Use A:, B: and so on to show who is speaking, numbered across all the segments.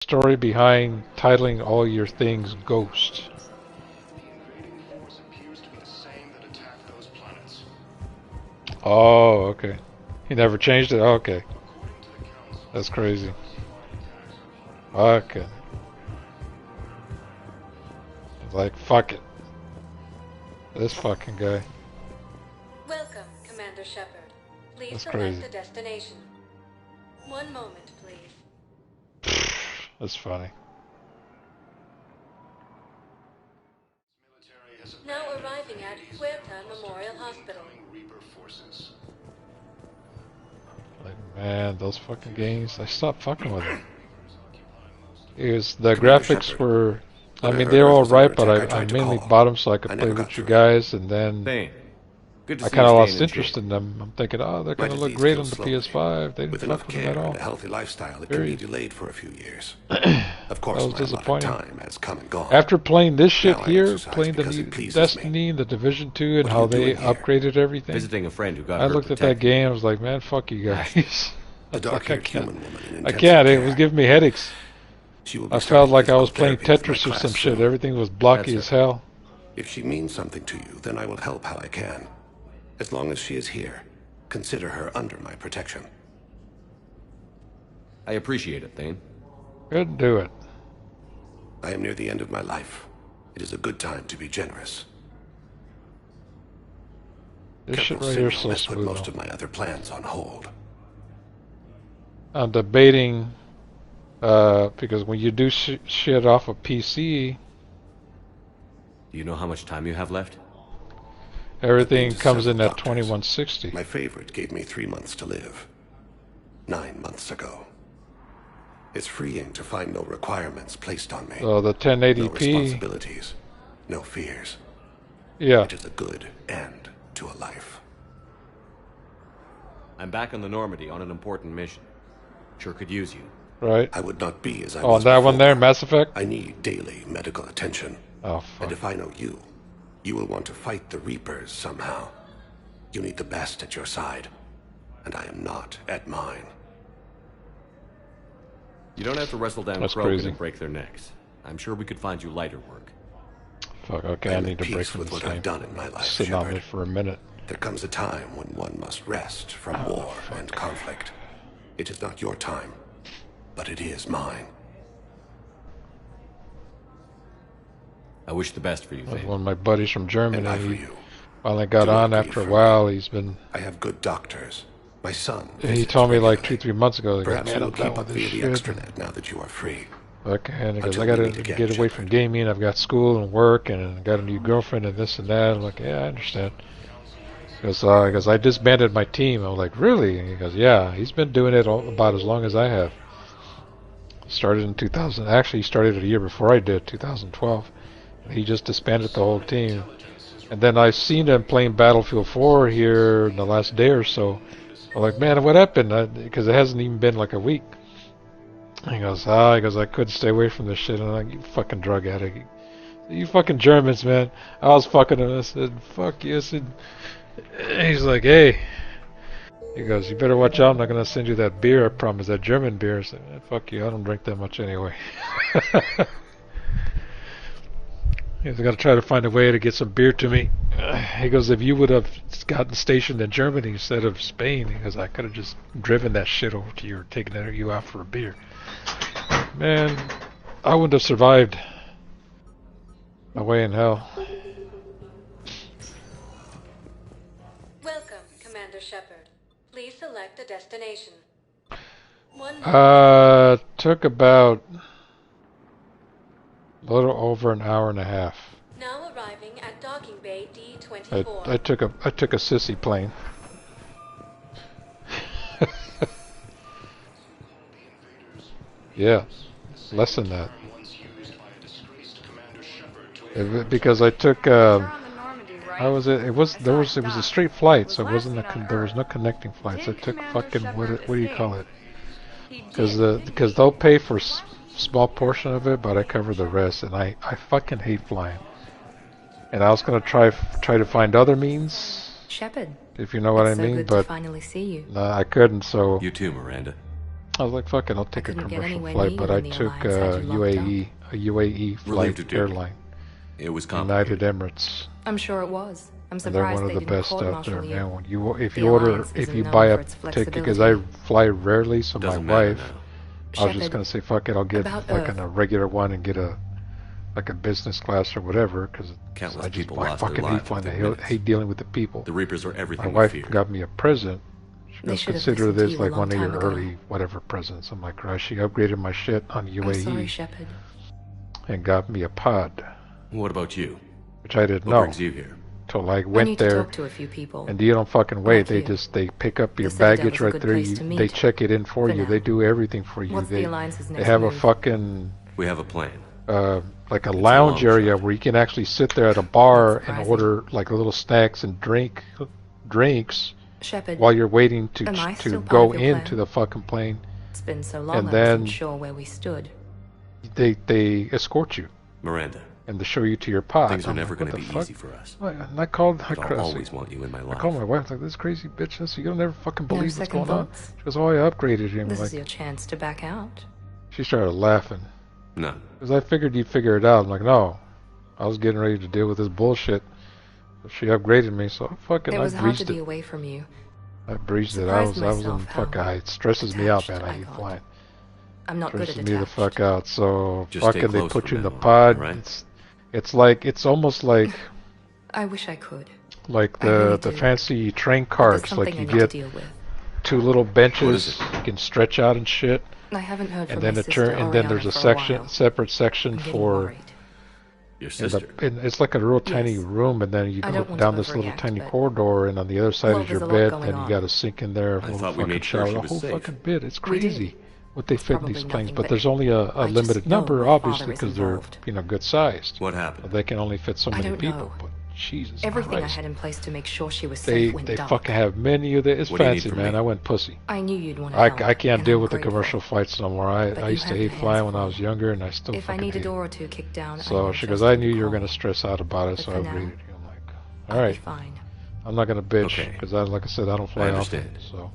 A: Story behind titling all your things Ghost. Oh, okay. He never changed it? Oh, okay. That's crazy. Okay. Like, fuck it. This fucking guy.
B: Welcome, Commander Shepard. Please
A: That's
B: select
A: crazy.
B: a destination. One moment, please.
A: That's funny.
B: Now arriving at Huerta Memorial Hospital.
A: Like, man, those fucking games, I stopped fucking with them. The graphics were, I mean, they're alright, but I mainly bought them so I could play with you guys, and then
C: Good to
A: I
C: see
A: kind
C: you
A: of
C: staying
A: lost
C: in
A: interest
C: shape.
A: in them. I'm thinking, oh, they're going to
D: My
A: look
D: disease
A: great on
D: kills
A: the
D: slowly.
A: PS5. They didn't
D: With
A: fuck
D: enough
A: with them
D: care
A: at all.
D: and a healthy lifestyle, it
A: Period.
D: can be delayed for a few years. Of
A: That
D: course,
A: was
D: my allotted
A: disappointing.
D: time has come and gone.
A: After playing this shit
D: Now I
A: here,
D: exercise
A: playing the
D: because it
A: new
D: pleases
A: Destiny and the Division 2 and
D: What are
A: how
D: you
A: they
D: doing here?
A: upgraded everything,
C: Visiting a friend who got
A: I
C: hurt
A: looked at that
C: protecting
A: game, I was like, man, fuck you guys.
D: The dark-haired
A: can't.
D: human woman in
A: I
D: intensive
A: can't. It
D: care.
A: was giving me headaches.
D: She will be
A: I
D: starting
A: felt like I was
D: physical
A: playing
D: therapy with my
A: Tetris or
D: class
A: some shit.
D: soon.
A: Everything was blocky
C: That's
A: as hell.
D: If she means something to you, then I will help how I can. As long as she is here, consider her under my protection.
C: I appreciate it, Thane.
A: Couldn't do it.
D: I am near the end of my life. It is a good time to be generous.
A: This shit
D: Captain
A: right here is
D: Signal
A: so
D: has put
A: smooth.
D: most
A: Though.
D: of my other plans on hold.
A: I'm debating because when you do shit off a PC,
C: Do you know how much time you have left?
A: everything
D: I've been to
A: comes in
D: several
A: at
D: doctors.
A: 2160.
D: My favorite gave me 3 months to live. 9 months ago. It's freeing to find no requirements placed on me.
A: So the
D: No
A: 1080p,
D: responsibilities. No fears.
A: yeah.
D: It is a good end to a life.
C: I'm back on the Normandy on an important mission. Sure could use you.
A: Right.
D: I would not be as I
A: Oh,
D: was
A: and that one
D: before.
A: there, Mass Effect?
D: I need daily medical attention.
A: Oh,
D: And
A: fuck.
D: if I know you, you will want to fight the Reapers somehow. You need the best at your side. And I am not at mine.
C: You don't have to wrestle down
A: That's
C: Krogan
A: crazy.
C: and break their necks. I'm sure we could find you lighter work.
A: Fuck, okay,
D: I
A: I
D: am
A: need
D: at
A: to break
D: peace
A: from
D: with
A: this
D: what I've
A: thing.
D: done in my life,
A: Sitting on me
D: Shepard.
A: for a minute.
D: There comes a time when one must rest from war and conflict. It is not your time, but it is mine.
C: I wish the best for you,
A: One
C: Thane.
A: of my buddies from Germany,
D: And I for
A: he
D: you.
A: finally got
D: Do not
A: on
D: grieve
A: after a
D: for
A: while.
D: me.
A: He's been,
D: I have good doctors. My son.
A: he
D: visits
A: told me like
D: regularly.
A: 2-3 months ago, he goes,
D: Perhaps
A: man,
D: you
A: I'm
D: will
A: done
D: keep
A: with
D: up
A: this
D: via the
A: shit.
D: extranet now that you are free.
A: Okay, and he goes,
D: Until
A: I
D: we
A: gotta
D: meet again,
A: get away from
D: Shepard.
A: gaming. I've got school and work, and I got a new girlfriend and this and that. I'm like, yeah, I understand. He goes, I disbanded my team. I'm like, really? And he goes, yeah. He's been doing it about as long as I have. Started in 2000. Actually, he started a year before I did, 2012. And he just disbanded the whole team. And then I seen him playing Battlefield 4 here in the last day or so. I'm like, man, what happened? Because it hasn't even been like a week. He goes, I couldn't stay away from this shit. And I'm like, you fucking drug addict. You fucking Germans, man. I was fucking him. I said, fuck you. I said, he's like, hey. He goes, you better watch out. I'm not going to send you that beer. I promise, that German beer. I said, fuck you. I don't drink that much anyway. He's got to try to find a way to get some beer to me. He goes, if you would have gotten stationed in Germany instead of Spain, he goes, I could have just driven that shit over to you or taken you out for a beer. Man, I wouldn't have survived my way in hell.
B: Welcome, Commander Shepard. Please select a destination. One moment.
A: Took about a little over an hour and a half.
B: Now arriving at Docking Bay D-24.
A: I took a sissy plane. Yeah, less than that. Because I took how was it? It was a straight flight, so it wasn't there was no connecting flights. I took fucking what do you call it? Because they'll pay for small portion of it, but I cover the rest, and I fucking hate flying. And I was gonna try to find other means,
E: Shepard,
A: if you know what I
E: it's so
A: mean,
E: good
A: but
E: to finally see you.
A: no, I couldn't. So
C: You too, Miranda.
A: I was like, fuck it, I'll take a
E: couldn't get
A: commercial
E: anywhere
A: flight,
E: near
A: but I
E: when the
A: took
E: Alliance had you locked
A: a UAE
C: Relieved
A: flight
C: to do.
A: airline,
C: It was
A: United
C: complicated.
A: Emirates.
E: I'm sure it was. I'm
A: And they're
E: surprised
A: one
E: they
A: of the
E: didn't
A: best out there,
E: court-martial you.
A: man. When you, if
E: The
A: you order,
E: Alliance
A: if
E: isn't
A: you
E: known
A: buy
E: for
A: a
E: its
A: ticket, because I
E: flexibility.
A: fly rarely, so
C: Doesn't
A: my
C: matter
A: wife,
C: now.
A: I was just
E: Shepard,
A: gonna say, fuck it, I'll get
E: about
A: like
E: Earth.
A: a regular one and get a like a business class or whatever, because
C: Countless
A: I just
C: people lost their
A: fucking hate
C: lives
A: flying. I
C: within
A: hate,
C: minutes.
A: hate dealing with the people.
C: The Reapers are
A: My
C: everything we
A: wife
C: feared.
A: got me a present. She
E: They
A: goes,
E: should have
A: consider
E: listened to
A: this
E: you a
A: like
E: long
A: one of
E: time
A: your
E: ago.
A: early whatever presents. I'm like, right. She upgraded my shit on
E: I'm sorry,
A: UAE
E: Shepard.
A: and got me a pod,
C: What about you?
A: which I didn't
C: What
A: know
C: brings you here?
A: till I
E: I
A: went
E: need to
A: there.
E: talk to a few people.
A: And you don't fucking wait.
E: Like
A: They
E: you.
A: just they pick up your
E: The Citadel
A: baggage
E: is a
A: right
E: good
A: there.
E: place
A: You
E: to
A: they
E: meet.
A: check it in for
E: For
A: you.
E: now.
A: They do everything for you.
E: What's
A: they
E: the Alliance's
A: they
E: next
A: have a
E: move?
A: fucking
C: We have a plan.
A: like a
C: It's a
A: lounge
C: long
A: area
C: shot.
A: where you can actually sit there at a bar and
E: surprising.
A: order like little snacks and drinks
E: Shepard,
A: while you're waiting to
E: Am I
A: to
E: still part
A: go
E: of your
A: into
E: plan?
A: the fucking plane.
E: it's been so long
A: and
E: I
A: then-
E: wasn't sure where we stood.
A: They escort you
C: Miranda,
A: and they show you to your pod.
C: things are
A: I'm
C: never
A: like,
C: going to
A: what
C: be
A: the fuck?
C: easy for us.
A: And I called.
C: But I'll always want you in my
A: I
C: life.
A: called my wife like, this crazy bitch. This you'll never fucking
E: No
A: believe what's
E: second
A: going on.
E: thoughts?
A: She goes, oh, I upgraded you. And
E: This
A: I'm
E: is
A: like,
E: your chance to back out.
A: she started laughing.
C: None.
A: Because I figured you'd figure it out. I'm like, no. I was getting ready to deal with this bullshit. But she upgraded me, so fucking
E: It
A: I
E: was hard to
A: breezed
E: be
A: it.
E: away from you.
A: I breezed it.
E: Surprised
A: I was in
E: myself how
A: fucking. It stresses me out,
E: attached
A: man. I
E: I
A: hate
E: got.
A: flying.
E: I'm not good at
A: Stresses me the
E: attached.
A: fuck out. So
C: Just stay
A: fucking they
C: close
A: put
C: for
A: you in the
C: now,
A: pod.
C: right?
A: It's almost like
E: I wish I could.
A: like
E: I really
A: the
E: do.
A: fancy train
E: But there's
A: carts.
E: something
A: Like
E: I
A: you
E: need to
A: get
E: deal with.
A: two little
C: What is
A: benches
C: it?
A: you can stretch out and shit.
E: I haven't heard
A: And
E: from
A: then
E: my
A: a
E: sister
A: and then there's
E: Oriana
A: a
E: for
A: section,
E: while.
A: separate section
E: I'm getting
A: for.
E: worried.
C: Your
A: In
C: sister.
A: it's like a real tiny
E: Yes.
A: room, and then you
E: I
A: go
E: don't want
A: down
E: to
A: this little
E: overreact,
A: tiny
E: but-
A: corridor, and on the other side
E: Well,
A: is your
E: there's a lot
A: bed.
E: going
A: Then you
E: on.
A: got a sink in there, a little
C: thought we
A: fucking
C: made sure
A: shower,
C: she
A: the
C: was
A: whole
C: safe.
A: fucking bit. It's
E: We did.
A: crazy what they fit in
E: Probably
A: these
E: nothing,
A: planes, but
E: but
A: there's only a
E: I just
A: limited
E: know
A: number,
E: my
A: obviously,
E: father is
A: because they're
E: involved.
A: good sized.
C: What happened?
A: They can only fit so
E: I
A: many
E: don't
A: people.
E: know.
A: But Jesus
E: Everything
A: Christ.
E: I had in place to make sure she was
A: they
E: safe went
A: they
E: dark.
A: fucking have many of the. It's
C: What do you need
A: fancy,
C: from
A: man.
C: me?
A: I went pussy.
E: I knew you'd want to
A: I
E: help,
A: can't
E: and
A: deal
E: I'm
A: with the
E: grateful.
A: commercial flights no more. I
E: But
A: used
E: you
A: to
E: have
A: hate
E: your
A: flying
E: hands
A: when I
E: full.
A: was younger, and I still
E: If I
A: fucking
E: need a
A: hate it.
E: door or two kicked down, I
A: So
E: know
A: she
E: just
A: goes,
E: who
A: I
E: to
A: knew you were
E: call.
A: going to stress out about it,
E: But
A: so
E: for
A: I
E: now,
A: agreed. I'm like,
E: I'll
A: all
E: be
A: right,
E: fine.
A: I'm not going to bitch
C: Okay.
A: because like I said, I don't fly
C: I
A: often.
C: understand.
A: So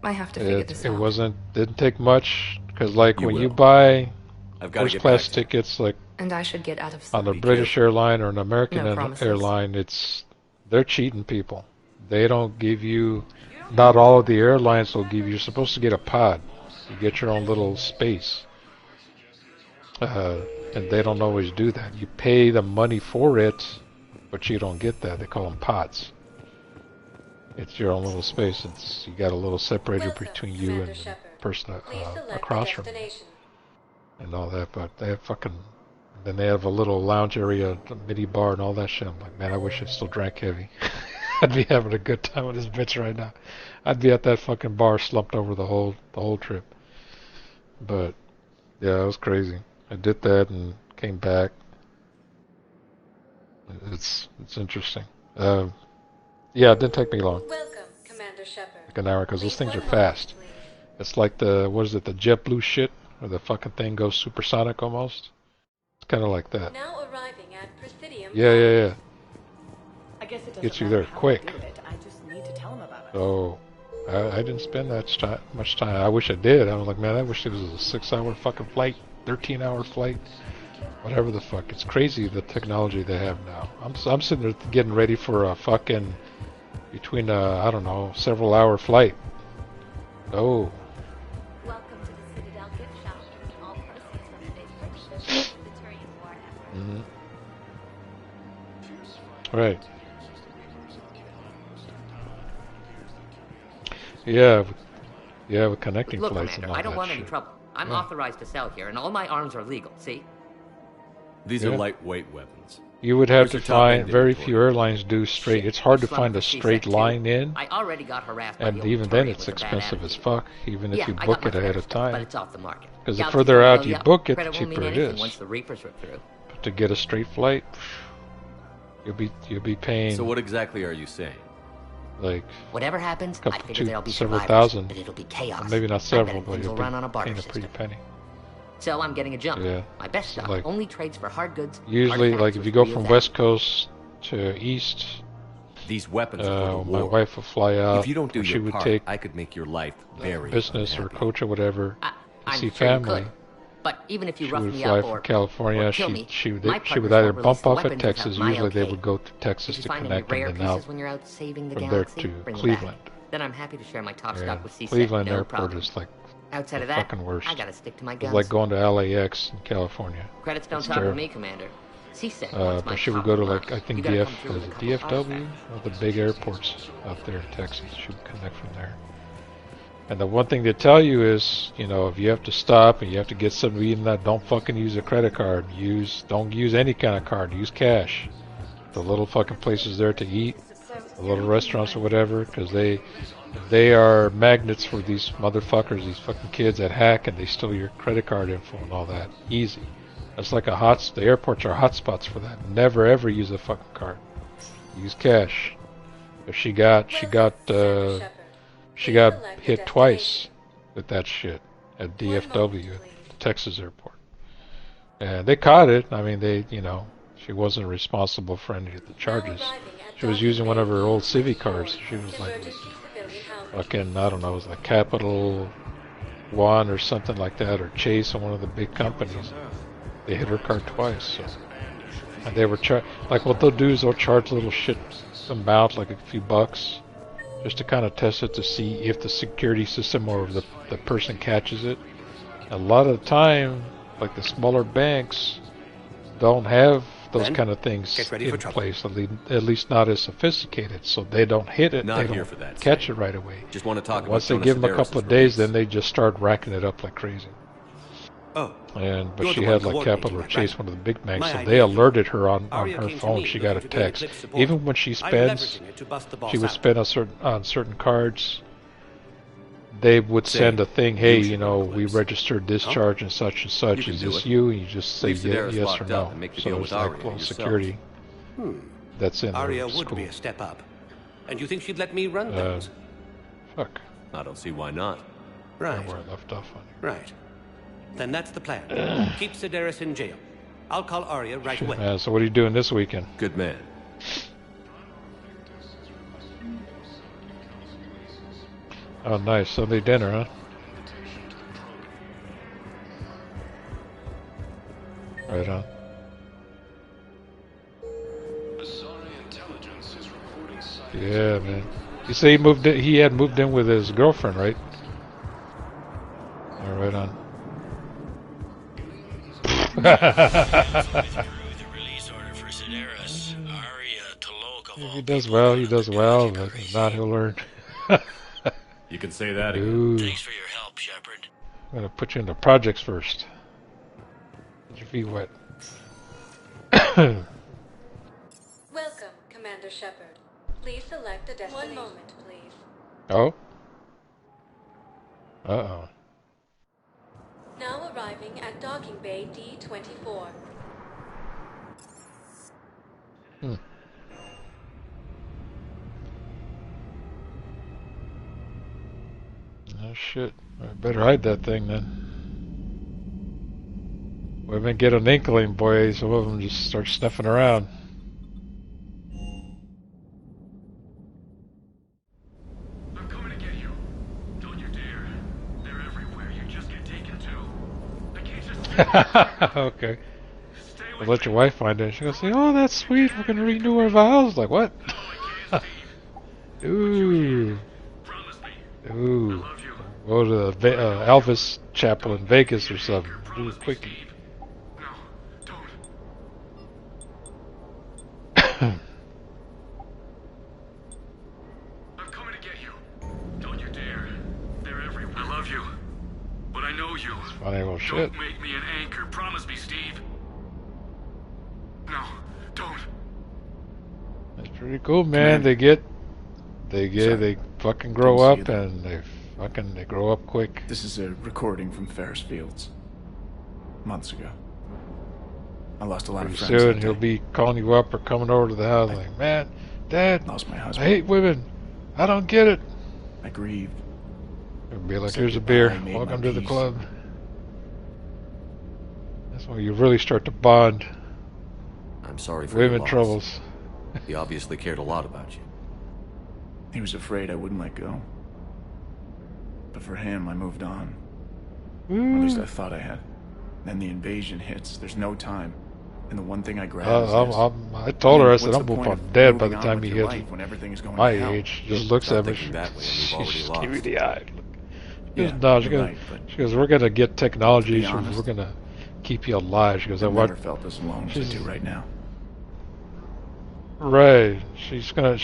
E: I have to figure this
A: it
E: out.
A: didn't take much because like
C: You
A: when you
C: will.
A: buy
C: I've got to
A: first
C: get
A: class
C: back to you.
A: tickets like
E: And I should get out of sight.
A: on a
C: Be
A: British
C: careful.
A: airline or an American
E: No promises.
A: airline, they're cheating people. They don't give you. Not all of the airlines will give you. You're supposed to get a pod. You get your own little space. And they don't always do that. You pay the money for it, but you don't get that. They call them pods. It's your own little space. You got a little separator
B: Welcome,
A: between you
B: Commander
A: and the
B: Shepard.
A: person
B: Please select
A: across
B: a
A: from you
B: destination.
A: and all that. But they have fucking. Then they have a little lounge area, a mini bar, and all that shit. I'm like, man, I wish I still drank heavy. I'd be having a good time with this bitch right now. I'd be at that fucking bar slumped over the whole trip. But yeah, it was crazy. I did that and came back. It's interesting. Yeah, it didn't take me long,
B: Welcome, Commander Shepard.
A: like an hour, because those
B: Please
A: things are
B: one moment,
A: fast.
B: please.
A: It's like the the JetBlue shit, where the fucking thing goes supersonic almost. It's kind of like that.
B: Now arriving at Presidium.
A: Yeah.
F: I guess it doesn't
A: Gets you
F: matter
A: there
F: how I
A: quick.
F: do it. I just need to tell him about it.
A: So I didn't spend that much time. I wish I did. I was like, man, I wish it was a 6-hour fucking flight, 13-hour flight, whatever the fuck. It's crazy the technology they have now. I'm sitting there getting ready for a fucking between I don't know, several hour flight. Oh,
G: Welcome to the Citadel gift shop. All proceeds from today's purchase go to the Turian War effort.
A: right. Yeah, with connecting
H: Look,
A: flights
H: Commander,
A: and all
H: I don't
A: that
H: want
A: shit.
H: any trouble. I'm
A: Yeah.
H: authorized to sell here, and all my arms are legal, see?
C: These
A: Yeah.
C: are lightweight weapons.
A: You would have
C: Where's
A: to
C: your top
A: find,
C: end
A: very
C: inventory?
A: few airlines do straight.
H: Shit,
A: It's hard to
H: slung
A: find
H: for
A: a
H: C-Sec
A: straight
H: too.
A: line in,
H: I already got harassed by
A: and
H: the old
A: even then
H: Turian
A: it's
H: with a bad
A: expensive as
H: attitude.
A: fuck, even if
H: Yeah,
A: you
H: I
A: book
H: got
A: it
H: my
A: ahead
H: fair
A: of
H: stuff, but
A: time.
H: it's off the market.
A: 'Cause the
H: Galaxy's
A: further
H: gonna
A: out
H: blow
A: you
H: up.
A: book it, the
H: Credit won't mean
A: cheaper it
H: anything
A: is.
H: once the Reapers rip through.
A: To get a straight flight, you'll be paying
C: So what exactly are you saying?
A: like
H: Whatever happens, I
A: couple,
H: figure there'll be
A: several
H: survivors,
A: thousand,
H: but it'll be chaos.
A: maybe not
H: I bet
A: several, but
H: things
A: you'll
H: will
A: be
H: run on a barter
A: paying a pretty
H: system.
A: penny.
H: So I'm getting a jump.
A: Yeah.
H: My best
A: So,
H: stock
A: like,
H: only trades for hard goods.
A: Usually,
H: artifacts
A: like if
H: with
A: you go
H: real
A: from
H: value.
A: West Coast to East,
C: These weapons are for the
A: my
C: war.
A: wife would fly out.
C: If you don't do
A: she
C: your
A: would
C: part,
A: take
C: I could make your life very
A: business or
C: unhappy.
A: coach or whatever to
H: I'm
A: see
H: sure you
A: family.
H: could. But even if you
A: She
H: rough
A: would
H: me
A: fly
H: up
A: from
H: or
A: California.
H: kill me,
A: She
H: my
A: would
H: partners
A: either
H: won't release
A: bump
H: the
A: off at
H: weapons without
A: Texas.
H: my
A: Usually they
H: okay.
A: would go to Texas
H: If you
A: to
H: find
A: connect,
H: any rare
A: and then out
H: pieces when you're out saving the
A: from there
H: galaxy,
A: to
H: bring them
A: Cleveland.
H: back. Then I'm happy to share my top
A: Yeah,
H: stock with CSEC.
A: Cleveland
H: No
A: Airport
H: problem.
A: is like
H: Outside
A: the
H: of that,
A: fucking worst.
H: I gotta stick to my
A: It's
H: guns.
A: like going to LAX in California.
H: Credits don't
A: It's
H: talk with
A: terrible.
H: me, Commander. CSEC wants my
A: But she would
H: top
A: go to
H: mark.
A: like I think
H: You gotta
A: DF
H: come through
A: is
H: with a
A: it
H: couple
A: DFW,
H: artifacts.
A: one of the big airports out there in Texas. She would connect from there. And the one thing they tell you is, you know, if you have to stop and you have to get something to eat and that, don't fucking use a credit card. Don't use any kind of card. Use cash. The little fucking places there to eat, the little restaurants or whatever, because they are magnets for these motherfuckers, these fucking kids that hack and they steal your credit card info and all that. Easy. It's like the airports are hotspots for that. Never ever use a fucking card. Use cash. But she got hit twice with that shit at DFW, the Texas airport. And they caught it. I mean, she wasn't responsible for any of the charges. She was using one of her old Civic cars. She was like, fucking, I don't know, it was like Capital One or something like that, or Chase, or one of the big companies. They hit her car twice. So. And they were like, what they'll do is they'll charge a little shit amount, like a few bucks, just to kind of test it to see if the security system or the person catches it. A lot of the time, like the smaller banks don't have those
D: Ben,
A: kind of things
D: get ready
A: in
D: for trouble.
A: place, at least not as sophisticated, so they don't hit it.
C: Not
A: they
C: here
A: don't
C: for that,
A: catch
C: Sam.
A: it right away.
C: Just want to talk
A: Once they
C: about
A: give them a
C: Jonas
A: couple of
C: Sedaris'
A: days,
C: release.
A: then they just start racking it up like crazy.
D: Oh,
A: But
D: You're
A: she
D: the
A: had
D: one
A: like Capital or
D: coordinating,
A: Chase,
D: right?
A: one of the big banks,
D: My
A: so
D: idea.
A: they alerted her on
D: Arya
A: her
D: came to
A: phone.
D: me
A: She got a
D: looking to gain
A: text.
D: Eclipse support.
A: Even when she
D: I'm
A: spends,
D: leveraging it to bust the boss
A: she would
D: out.
A: spend on certain cards. They would
C: Say,
A: send a thing, hey,
C: you should
A: you know,
C: go to
A: we
C: Eclipse.
A: registered this
D: Huh?
A: charge and such and such.
C: You can
A: Is
C: do
A: this
C: it.
A: you? And you just say
C: Leave Sedaris
A: yes or
C: locked
A: no.
C: up and make the
A: So
C: deal
A: it's
C: with
A: like
C: Arya
A: little
C: yourself.
A: security that's in
D: Arya
A: the
D: would
A: school.
D: be a step up. And you think she'd let me run things?
A: Fuck.
C: I don't see why not.
D: Right,
A: Where I left off on here.
D: right. Then that's the plan. Keep Sedaris in jail. I'll call Arya right
A: Shit,
D: away.
A: man. So what are you doing this weekend?
C: Good man.
A: Oh, nice. Sunday dinner, huh? Right on. Yeah, man. You say he had moved in with his girlfriend, right? Yeah, right on. If he does well, he does well, but if not, he'll learn.
C: You can say that again.
A: Ooh.
I: Thanks for your help, Shepard.
A: I'm gonna put you into projects first. Get your feet wet.
B: Welcome, Commander Shepard. Please select a destination. 1 moment, please.
A: Oh? Uh-oh.
B: Now arriving at Docking Bay D-24.
A: Oh shit. I better hide that thing then. Women get an inkling, boy. Some of them just start sniffing around.
I: I'm coming to get you. Don't you dare. They're everywhere. You just get taken to. I can't just
A: Okay.
I: stay
A: I'll
I: with
A: let your wife find it. She's gonna say, "Oh, that's sweet. We're gonna renew our vows." Like what? Ooh.
I: Promise me.
A: Ooh.
I: Love you.
A: Go to the Elvis Chapel in Vegas or something. Do it quickie.
I: No, don't. I'm coming to get you. Don't you dare. They're everywhere. I love you. But I know you.
A: Funny little shit.
I: Don't make me an anchor. Promise me, Steve. No, don't.
A: That's pretty cool, man. They fucking grow
J: Didn't
A: up
J: see it.
A: and they grow up quick.
J: This is a recording from Ferris Fields. Months ago. I lost a lot
A: Pretty
J: of friends.
A: soon
J: that
A: he'll
J: day.
A: be calling you up or coming over to the house like, "Man, Dad,
J: Lost my
A: I
J: husband.
A: hate women. I don't get it."
J: I grieved.
A: He'll be like,
J: Said
A: "Here's a
J: goodbye,
A: beer.
J: made
A: Welcome
J: my
A: to the
J: peace."
A: club." That's when you really start to bond.
C: I'm sorry for your
A: Women
C: loss.
A: troubles.
C: He obviously cared a lot about you.
J: He was afraid I wouldn't let go. But for him, I moved on. Or at least I thought I had. Then the invasion hits. There's no time. And the one thing I grabbed is this.
A: I told her, I said,
J: What's
A: I'm
J: the point
A: on
J: of
A: dead by
J: moving
A: the
J: on
A: time
J: with
A: he
J: your
A: hits
J: life when everything is going
A: my
J: to hell?
A: age. Just looks at me.
C: Thinking that way, and we've
A: She
C: already
A: just
C: lost.
A: gave me the eye.
J: Yeah,
A: No, she
J: you're
A: goes,
J: right, but
A: she goes, we're gonna get technology.
J: to be
A: She goes,
J: honest,
A: we're gonna keep you alive. She goes, I
J: I've
A: want.
J: never felt as alone as I do right now.
A: Right. She says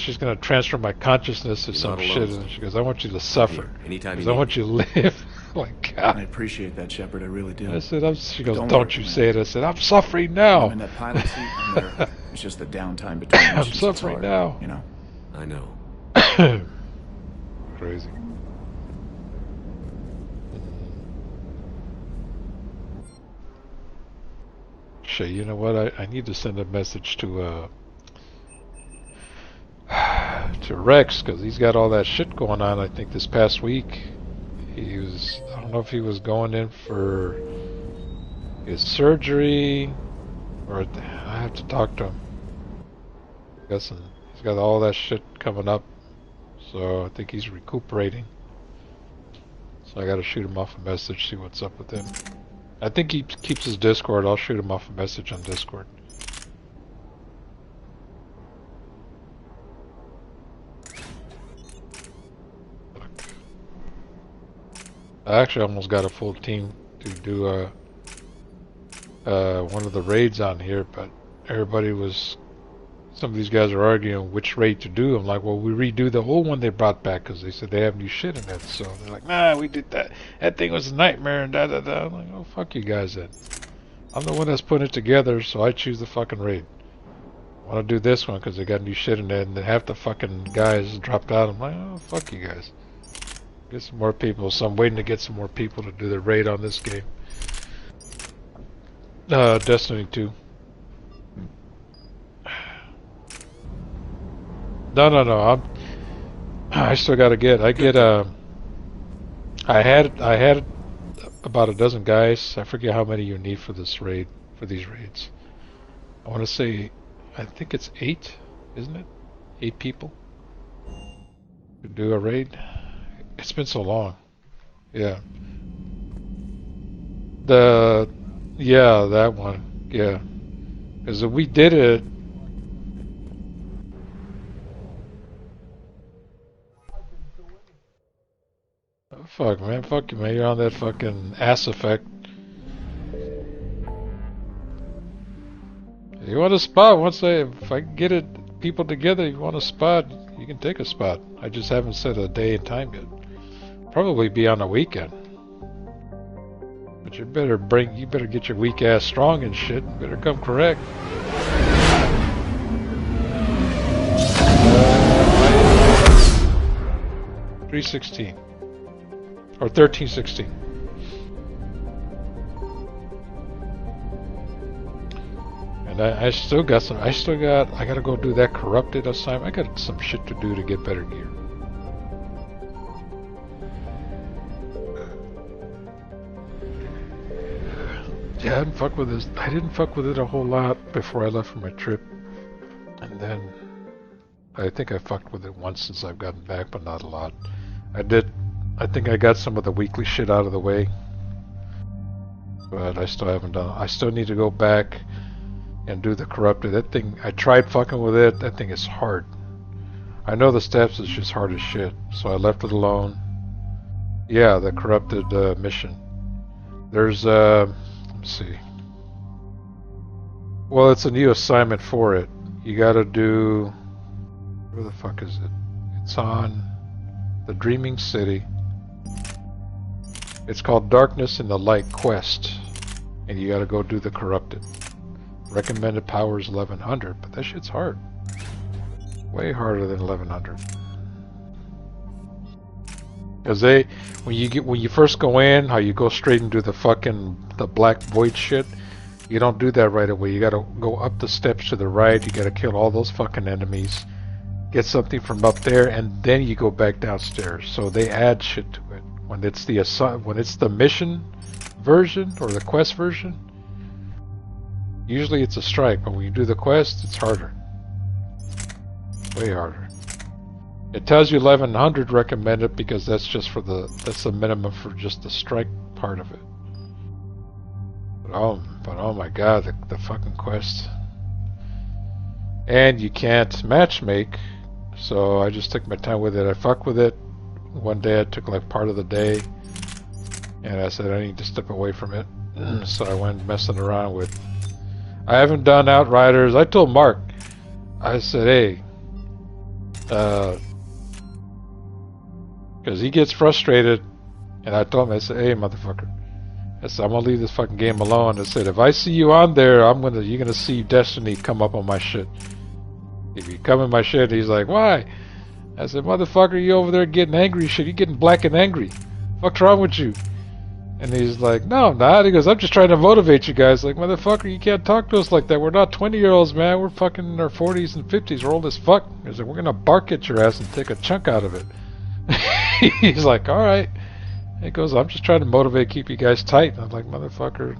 A: she's gonna transfer my consciousness to
C: You're
A: some
C: not alone,
A: shit,
C: son.
A: and she goes, I want you to suffer.
C: Here, anytime
A: Because
C: you
A: I
C: need
A: want
C: me.
A: you to live. Like God.
J: I appreciate that, Shepard. I really do.
A: I said, she goes,
J: Don't
A: don't
J: worry,
A: you
J: man.
A: say it. I said, I'm suffering
J: When
A: now.
J: I'm in that pilot seat, I'm there. It's just the downtime between
A: I'm
J: missions that's
A: suffering
J: hard,
A: now.
J: You know?
C: I know.
A: Crazy. Shit, you know what? I need to send a message to Rex, because he's got all that shit going on. I think this past week he was, I don't know if he was going in for his surgery, or I have to talk to him. He's got all that shit coming up, so I think he's recuperating. So I gotta shoot him off a message, see what's up with him. I think he keeps his Discord. I'll shoot him off a message on Discord. I actually almost got a full team to do one of the raids on here, but some of these guys are arguing which raid to do. I'm like, well, we redo the old one they brought back because they said they have new shit in it. So they're like, nah, we did that. That thing was a nightmare and da-da-da. I'm like, oh, fuck you guys then. I'm the one that's putting it together, so I choose the fucking raid. I want to do this one because they got new shit in it, and then half the fucking guys dropped out. I'm like, oh, fuck you guys. Get some more people. So I'm waiting to get some more people to do the raid on this game. Destiny 2. No. I still gotta get. I had about a dozen guys. I forget how many you need for this raid. For these raids, I want to say, I think it's 8, isn't it? 8 people to do a raid. It's been so long. Yeah. Yeah, that one. Yeah. Because we did it. Oh, fuck, man. Fuck you, man. You're on that fucking ass effect. You want a spot? If I can get people together, you want a spot, you can take a spot. I just haven't set a day and time yet. Probably be on a weekend. But you better get your weak ass strong and shit. You better come correct. 316 or 1316. And I gotta go do that corrupted assignment. I got some shit to do to get better gear. Yeah, I didn't fuck with it a whole lot before I left for my trip. And then I think I fucked with it once since I've gotten back, but not a lot. I think I got some of the weekly shit out of the way. But I still haven't done it. I still need to go back and do the corrupted. That thing, I tried fucking with it. That thing is hard. I know the steps is just hard as shit, so I left it alone. Yeah, the corrupted mission. There's let's see. Well, it's a new assignment for it. You gotta do, where the fuck is it? It's on the Dreaming City. It's called Darkness in the Light Quest, and you gotta go do the corrupted. Recommended power is 1100, but that shit's hard. Way harder than 1100. Cause when you first go in, how you go straight into the black void shit, you don't do that right away. You gotta go up the steps to the right, you gotta kill all those fucking enemies, get something from up there, and then you go back downstairs. So they add shit to it. When it's the mission version or the quest version, usually it's a strike, but when you do the quest, it's harder. Way harder. It tells you 1100 recommended because that's just for that's the minimum for just the strike part of it. But oh my god, the fucking quest. And you can't matchmake, so I just took my time with it. I fucked with it. One day I took like part of the day, and I said I need to step away from it. So I went messing around with. I haven't done Outriders. I told Mark, I said, hey, because he gets frustrated, and I told him, I said, hey, motherfucker, I said, I'm gonna leave this fucking game alone. I said, if I see you on there, you're gonna see Destiny come up on my shit. If you come in my shit, he's like, why? I said, motherfucker, you over there getting angry shit. You getting black and angry. What's wrong with you? And he's like, no, I'm not. He goes, I'm just trying to motivate you guys. Like, motherfucker, you can't talk to us like that. We're not 20-year-olds, man. We're fucking in our 40s and 50s. We're old as fuck. He's like, we're gonna bark at your ass and take a chunk out of it. He's like, alright. He goes, I'm just trying to motivate, keep you guys tight. And I'm like, motherfucker,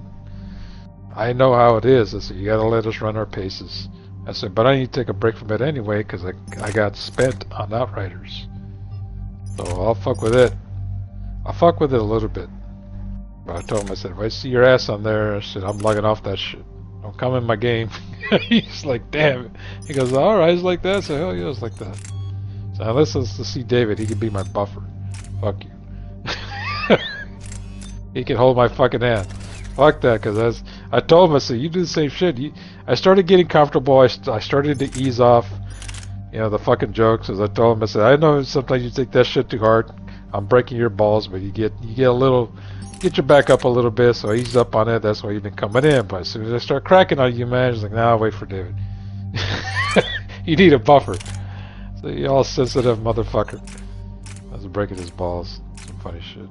A: I know how it is. I said, you gotta let us run our paces. I said, but I need to take a break from it anyway, because I got spent on Outriders. So I'll fuck with it. I'll fuck with it a little bit. But I told him, I said, if I see your ass on there, I said, I'm logging off that shit. Don't come in my game. He's like, damn it. He goes, alright, it's like that? So hell yeah, it's like that. So unless it's to see David, he can be my buffer. Fuck you. He can hold my fucking hand. Fuck that, because I told him, I said, you do the same shit. I started getting comfortable. I started to ease off, the fucking jokes. As I told him, I said, I know sometimes you take that shit too hard. I'm breaking your balls, but you get a little, get your back up a little bit. So I eased up on it. That's why you've been coming in. But as soon as I start cracking on you, man, it's like, nah, I'll wait for David. You need a buffer. So you all sensitive motherfucker. I was breaking his balls. Some funny shit.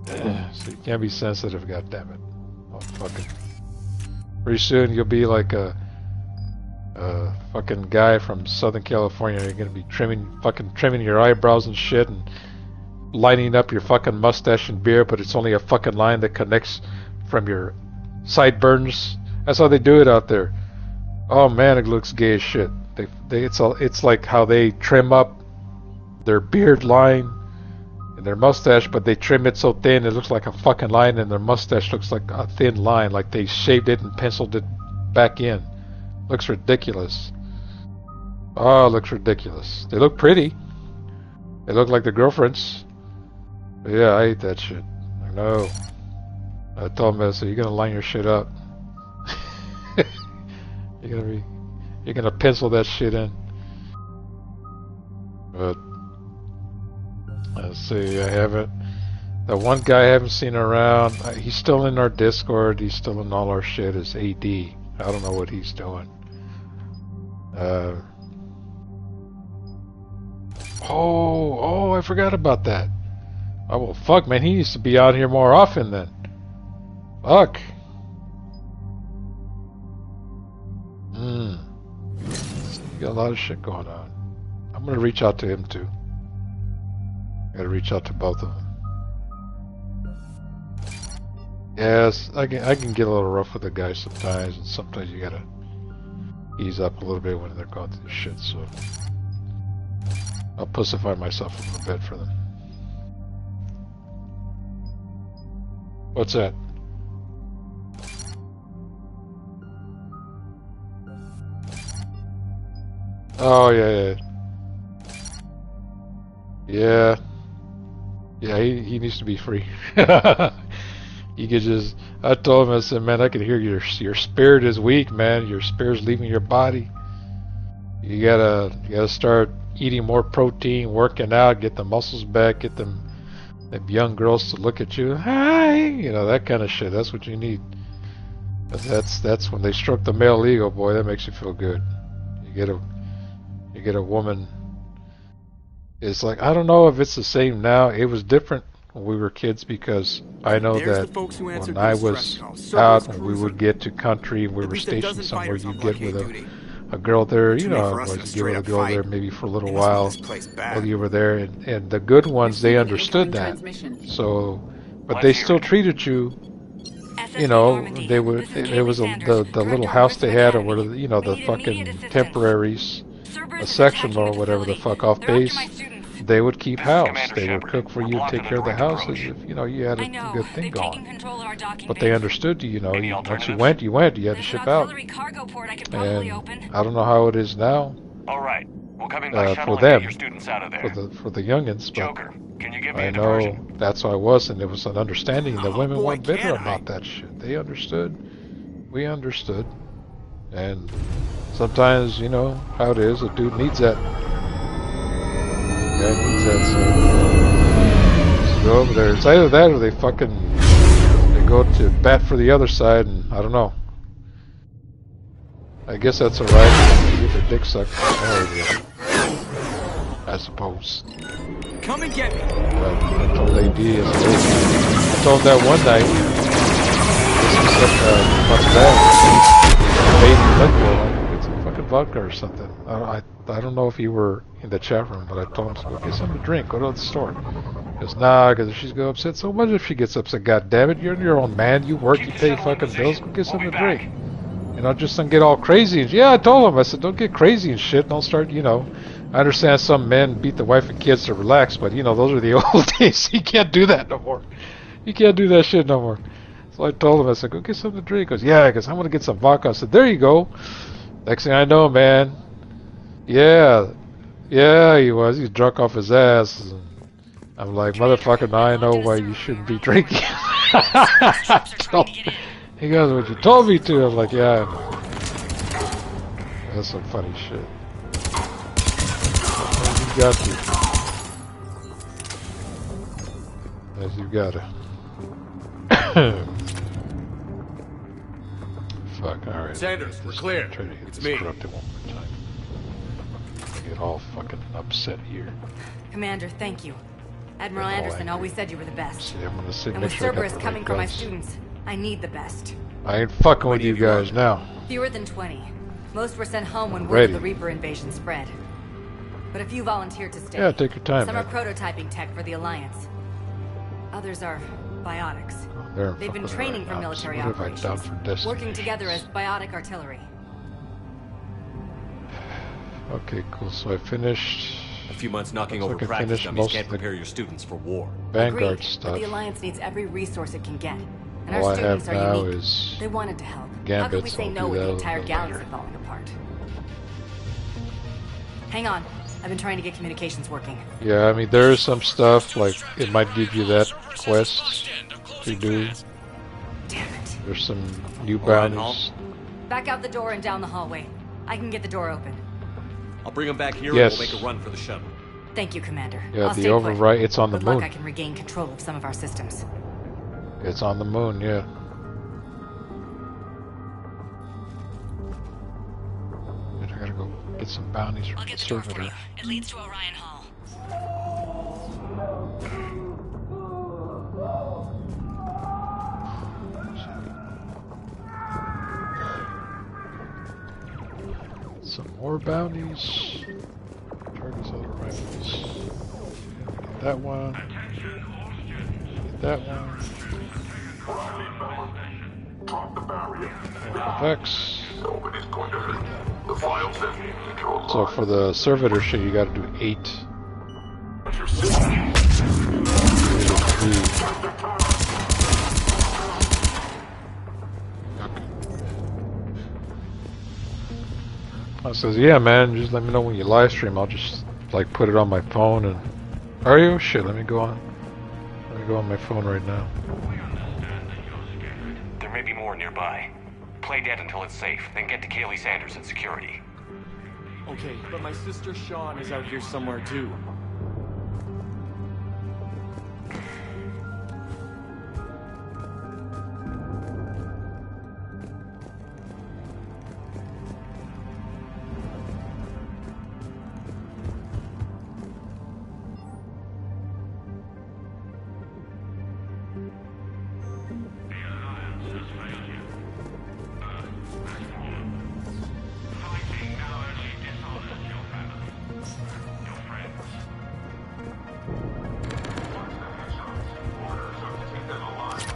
A: So you can't be sensitive, goddammit. Oh, fucking. Pretty soon you'll be like a fucking guy from Southern California. You're gonna be trimming your eyebrows and shit and lining up your fucking mustache and beard, but it's only a fucking line that connects from your sideburns. That's how they do it out there. Oh man, it looks gay as shit. It's like how they trim up their beard line and their mustache, but they trim it so thin it looks like a fucking line, and their mustache looks like a thin line, like they shaved it and penciled it back in. Looks ridiculous. Oh, it looks ridiculous. They look pretty. They look like their girlfriends. But yeah, I hate that shit. I know. I told him, so you're gonna line your shit up. You're gonna pencil that shit in. But let's see, I haven't. The one guy I haven't seen around. He's still in our Discord. He's still in all our shit. Is AD. I don't know what he's doing. Oh, I forgot about that. Oh well, fuck, man. He needs to be out here more often then. Fuck. You got a lot of shit going on. I'm gonna reach out to him too. I gotta reach out to both of them. Yes, I can get a little rough with the guys sometimes, and sometimes you gotta ease up a little bit when they're going through shit. So I'll pussify myself a little bit for them. What's that? Oh yeah. He needs to be free. You could just. I told him, I said, man, I can hear your spirit is weak, man. Your spirit's leaving your body. You gotta start eating more protein, working out, get the muscles back, get them young girls to look at you. Hi, that kind of shit. That's what you need. That's when they stroke the male ego, boy. That makes you feel good. You get a woman. It's like, I don't know if it's the same now. It was different when we were kids, because I know that when I was out and we would get to country and we were stationed somewhere, you get with a girl there, you know, I was get with a girl there maybe for a little while you were there, and the good ones, they understood that. So, but they still treated you, they would, there was the little house they had, or whatever, the fucking temporaries, a section or whatever the fuck off base, they would keep house. They would cook for you, take care of the house as if, you know, you had a good thing going. But they understood you, you know, once you went, you went. You had to ship out. And I don't know how it is now.
I: All right, we'll come in by shuttle
A: for them,
I: and get your students out of there.
A: for the youngins. But
I: Joker, can you give me
A: I
I: a
A: know
I: diversion?
A: that's how I was, and it was an understanding. The women weren't bitter about that shit. They understood. We understood. And sometimes, you know, how it is, a dude needs that. Guy needs that, so just go over there. It's either that or they go to bat for the other side, and I don't know. I guess that's alright. You get their dick sucked. I suppose.
I: Come and get me.
A: I told AD, I told him that one night. This was much bad. Get some fucking vodka or something. I don't know if you were in the chat room, but I told him to go get something to drink. Go to the store. He goes, nah, because she's gonna upset. So what if she gets upset? God damn it, you're your own man. You work, you pay fucking bills. Go get something to drink. You know, just don't get all crazy. Yeah, I told him. I said, don't get crazy and shit. Don't start, you know. I understand some men beat the wife and kids to relax, but you know, those are the old days. You can't do that no more. You can't do that shit no more. So I told him, I said, go get something to drink. He goes, yeah, because I'm going to get some vodka. I said, there you go. Next thing I know, man. Yeah, he was. He's drunk off his ass. I'm like, motherfucker, now I know why you shouldn't be drinking. He goes, what you told me to. I'm like, yeah, I know. That's some funny shit. You got to. As you gotta. Fuck, alright.
C: Sanders, we're clear.
A: Try to hit
C: It's
A: this
C: me.
A: corrupted one more time. I get all fucking upset here.
F: Commander, thank you. Admiral
A: I'm all
F: Anderson
A: angry.
F: always said you were the best.
A: See, I'm gonna sit
F: And
A: make
F: with
A: sure I got
F: Cerberus
A: the
F: coming
A: right
F: for my
A: guns.
F: students, I need the best.
A: I ain't fucking with you guys now.
F: Fewer than 20. Most were sent home when word
A: Ready.
F: of the Reaper invasion spread. But a few volunteered to stay.
A: Yeah, take your time,
F: Some
A: man.
F: are prototyping tech for the Alliance. Others are biotics.
A: They're
F: They've been
A: fucking
F: training
A: right
F: for
A: now.
F: military
A: So what have I done
F: operations,
A: for Destiny?
F: working together as biotic artillery.
C: Okay, cool. So I finished.
I: A few months knocking
C: So I
I: over
C: can
I: practice
C: finish
I: dummies
C: most
I: can't
C: of the
I: prepare your students for war.
C: Vanguard
F: Agreed,
C: stuff.
F: But the Alliance needs every resource it can get. And
C: All
F: our
C: I have
F: students are
C: now
F: unique.
C: is
F: They wanted to help. How
C: Gambit,
F: could we
C: so
F: say
C: I'll
F: no
C: do
F: with
C: that
F: the
C: a
F: entire
C: little
F: galaxy
C: later.
F: falling apart? Hang on. I've been trying to get communications working.
C: Yeah, I mean there is some stuff like it might give you that quest to do.
F: Damn it.
C: There's some new
I: All right,
C: bounties.
F: Back out the door and down the hallway. I can get the door open.
I: I'll bring them back here
C: Yes.
I: and we'll make a run for the shuttle.
F: Thank you, Commander.
C: Yeah,
F: I'll
C: the
F: stay put.
C: override. It's on the
F: Good luck,
C: moon.
F: I can regain control of some of our systems.
C: It's on the moon. Yeah. And I gotta go get some bounties from the servitor.
F: It leads to Orion Hall.
C: Some more bounties. Targets other rifles. Get that one. Get that one. Vex. So for the servitor shit, you gotta do 8. I says, yeah, man, just let me know when you live stream. I'll just like put it on my phone and. Are you? Shit, let me go on. Let me go on my phone right now.
I: There may be more nearby. Play dead until it's safe, then get to Kaylee Sanders in security.
K: Okay, but my sister Sean is out here somewhere too.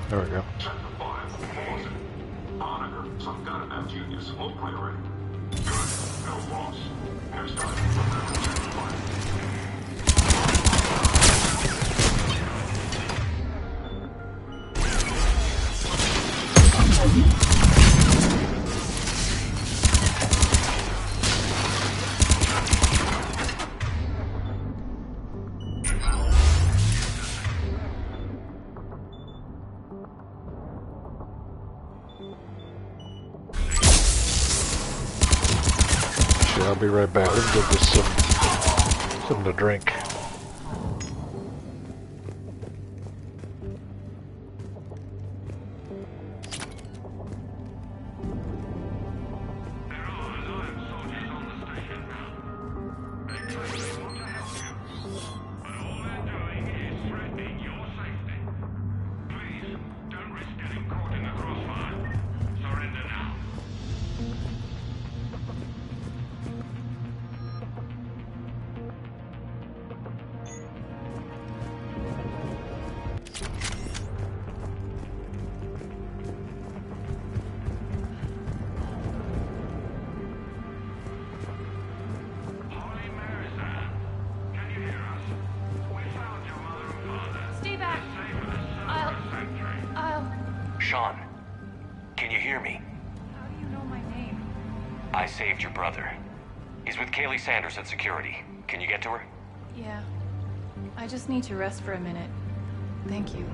C: There we go.
A: I'll be right back. Let's get this something to drink.
L: Sean, can you hear me?
F: How do you know my name?
L: I saved your brother. He's with Kaylee Sanders at security. Can you get to her?
F: Yeah. I just need to rest for a minute. Thank you.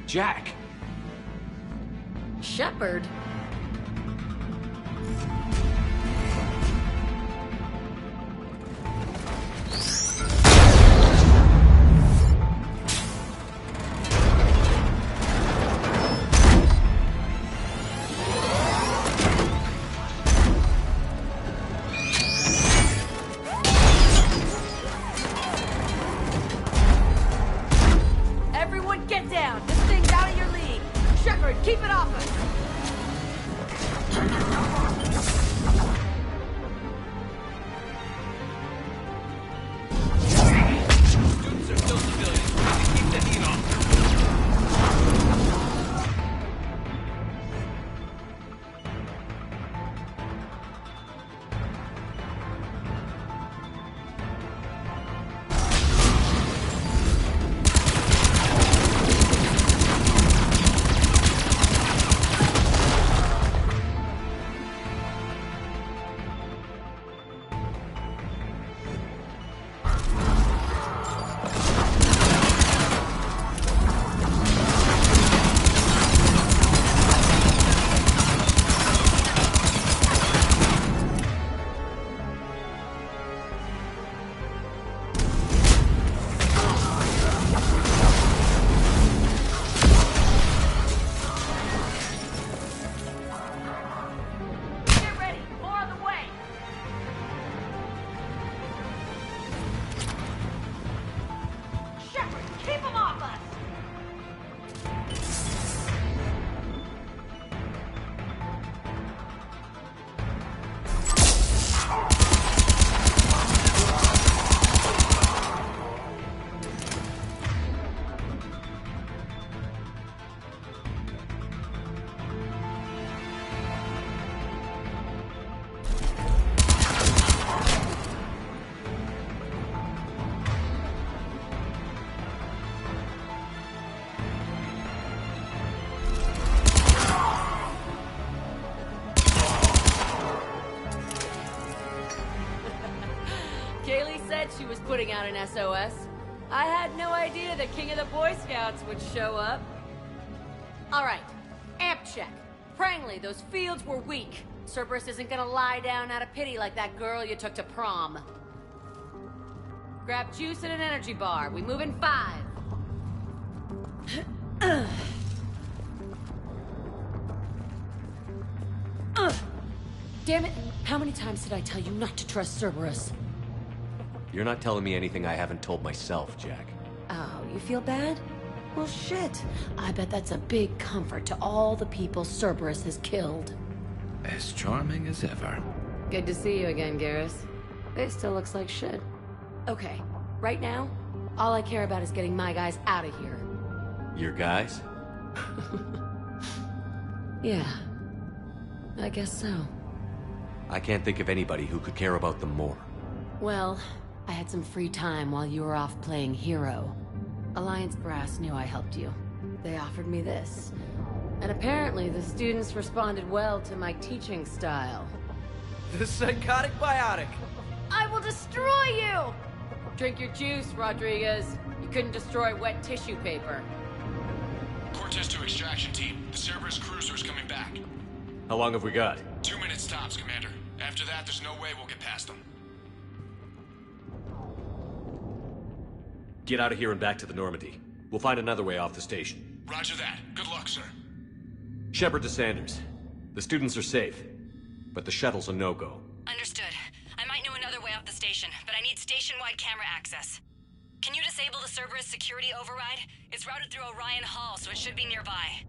K: Jack!
H: Shepard?
F: Everyone get down! This thing's out of your league! Shepard, keep it off us!
I: Students are still civilians. We need to keep the heat on.
M: Kaylee said she was putting out an SOS. I had no idea the king of the Boy Scouts would show up. All right, amp check.
F: Prangley, those fields were weak. Cerberus isn't gonna lie down out of pity like that girl you took to prom. Grab juice and an energy bar. We move in 5. Damn it! How many times did I tell you not to trust Cerberus?
L: You're not telling me anything I haven't told myself, Jack.
F: Oh, you feel bad? Well, shit. I bet that's a big comfort to all the people Cerberus has killed.
N: As charming as ever.
F: Good to see you again, Garrus. It still looks like shit. Okay, right now, all I care about is getting my guys out of here.
L: Your guys?
F: Yeah. I guess so.
L: I can't think of anybody who could care about them more.
F: Well, I had some free time while you were off playing hero. Alliance Brass knew I helped you. They offered me this. And apparently the students responded well to my teaching style.
K: The psychotic biotic!
F: I will destroy you! Drink your juice, Rodriguez. You couldn't destroy wet tissue paper.
I: Cortez to extraction team. The Cerberus cruiser is coming back.
L: How long have we got?
I: 2 minutes tops, Commander. After that, there's no way we'll get past them.
L: Get out of here and back to the Normandy. We'll find another way off the station.
I: Roger that. Good luck, sir.
L: Shepard to Sanders. The students are safe, but the shuttle's a no-go.
O: Understood. I might know another way off the station, but I need station-wide camera access. Can you disable the Cerberus security override? It's routed through Orion Hall, so it should be nearby.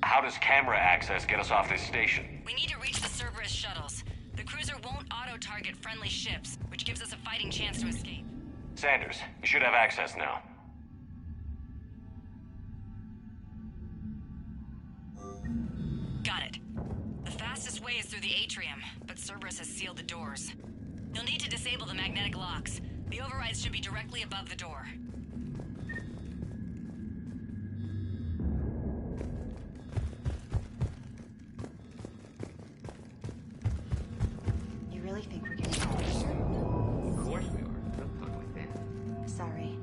L: How does camera access get us off this station?
O: We need to reach the Cerberus shuttles. The cruiser won't auto-target friendly ships, which gives us a fighting chance to escape.
L: Sanders, you should have access now.
O: Got it. The fastest way is through the atrium, but Cerberus has sealed the doors. You'll need to disable the magnetic locks. The overrides should be directly above the door.
G: You really think we're getting closer?
H: Of course we are. Don't talk like that.
G: Sorry.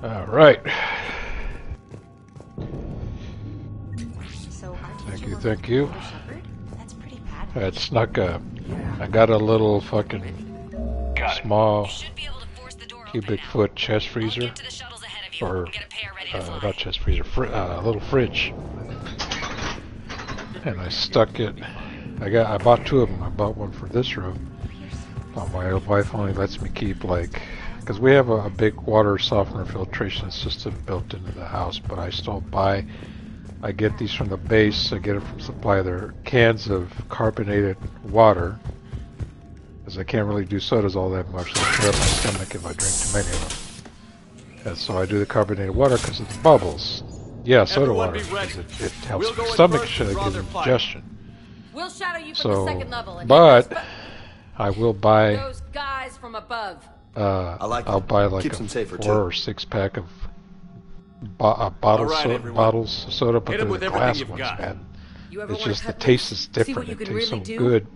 A: Alright.
G: So our
A: Thank
G: teacher
A: you,
G: will
A: thank
G: have
A: you.
G: Commander Shepard? That's pretty bad.
A: I had snuck a... I got a little fucking small cubic foot chest freezer. Or, not chest freezer, a little fridge. And I stuck it... I bought 2 of them. I bought one for this room. My wife only lets me keep like... Because we have a big water softener filtration system built into the house, but I still buy... I get these from the base. I get it from Supply. They're cans of carbonated water. Because I can't really do sodas all that much. So I tear up my stomach if I drink too many of them. And so I do the carbonated water because of the bubbles. Yeah, soda water. Because it helps my stomach get indigestion.
F: We'll shadow you from the second level. And
A: but I will buy...
F: Those guys from above.
A: I'll buy like a 4 or 6 pack of bottles of soda, but they're the glass ones, man. It's just the taste is different. It tastes so good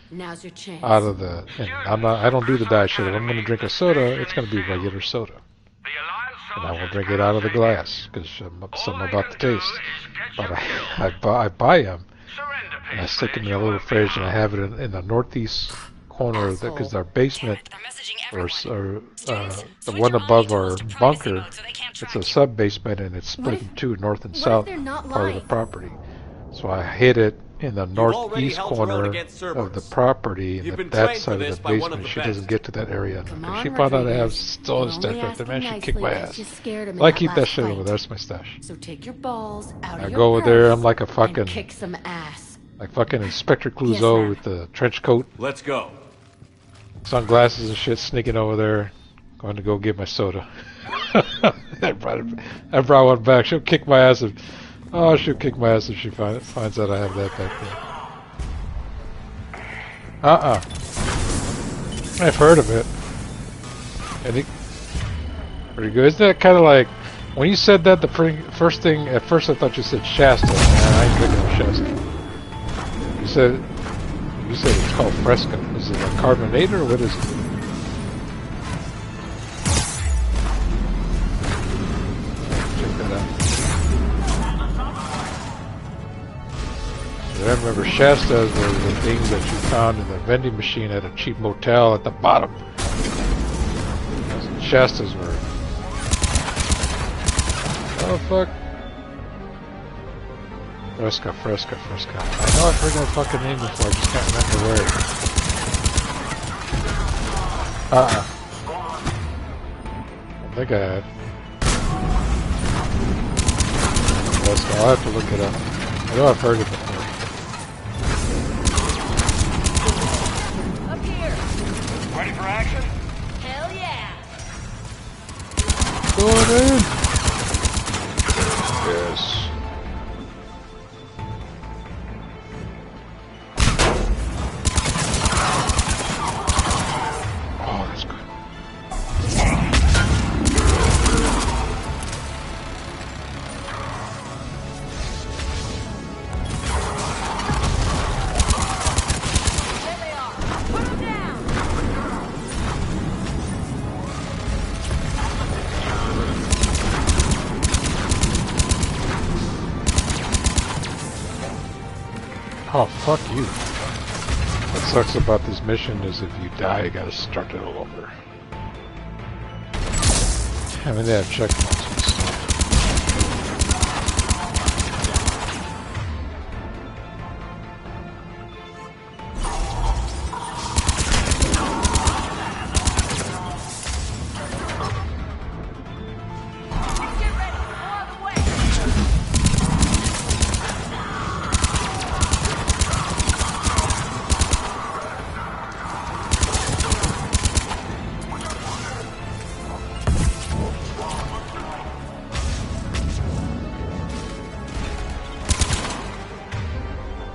F: Now's your chance.
A: out of the. And I don't do the diet shit. If I'm going to drink a soda, it's going to be regular soda, and I will drink it out of the glass because something about the taste. But I buy them and I stick them in a little fridge, and I have it in the northeast corner because our basement or the one above our bunker, it's a sub basement and it's split in 2, north and south part of the property. So I hid it in the northeast corner of the property, and that side of the basement. She doesn't get to that area. If she found out I have all this stuff right there, man, she'd kick my ass. Well, I keep that shit over there. That's my stash.
F: So take your balls out of
A: I
F: your
A: go over there. I'm like a fucking
F: kick some ass.
A: Like fucking Inspector Clouseau with the trench coat.
L: Let's go.
A: Sunglasses and shit, sneaking over there. Going to go get my soda. I brought one back. She'll kick my ass if... Oh, she'll kick my ass if she finds out I have that back there. I've heard of it. Pretty good. Isn't that kind of like... When you said that, the first thing... At first I thought you said Shasta. Man, I ain't drinking no Shasta. You said it's called Fresca. Is it a carbonated or what is it? remember Shastas were the things that you found in the vending machine at a cheap motel at the bottom. That's what Shastas were. Oh fuck. Fresca. I know I've heard that fucking name before, I just can't remember where. I think I have. Fresca, I'll have to look it up. I know I've heard it before.
M: Up here.
I: Ready for action?
M: Hell yeah.
A: Going in! Yes. Oh, that's good.
M: There they are. Put them down.
A: Oh, fuck you. What sucks about this mission is if you die, you gotta start it all over. I mean, they have checkpoints and stuff.
M: Get ready. More on the way.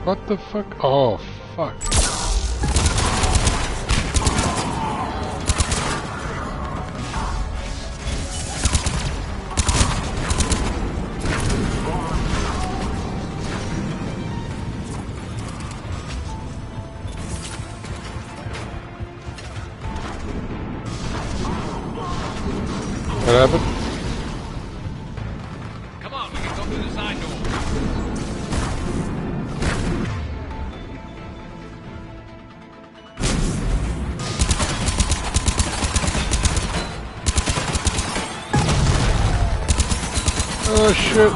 A: What the fuck? Oh, fuck. What happened?
I: Come on, we can go through the side door.
A: Oh shit.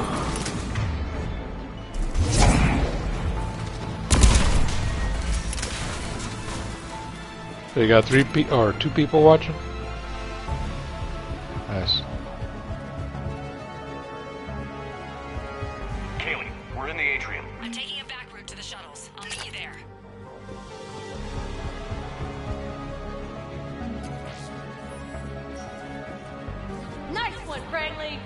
A: So you got two people watching? Nice.
I: Kaylee, we're in the atrium.
O: I'm taking a back route to the shuttles. I'll meet you there.
M: Nice one, Crangley.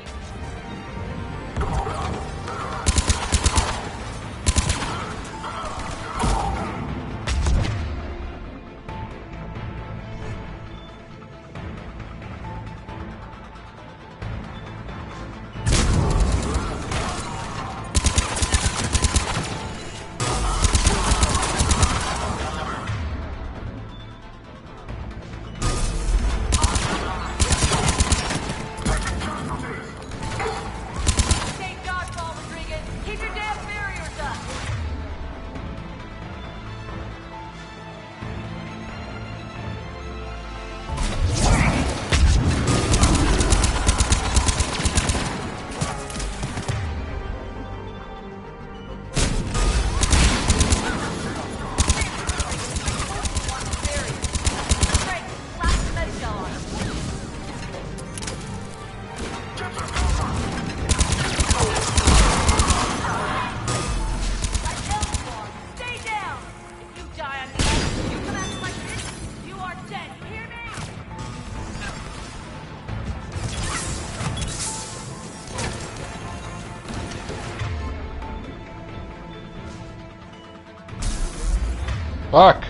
M: Take dodgeball, Rodriguez. Keep your damn barriers up. Frank, blast the medical on him. I tell you all, stay down. If you die on the end, you come at me like this, you are dead. You hear me?
A: Fuck!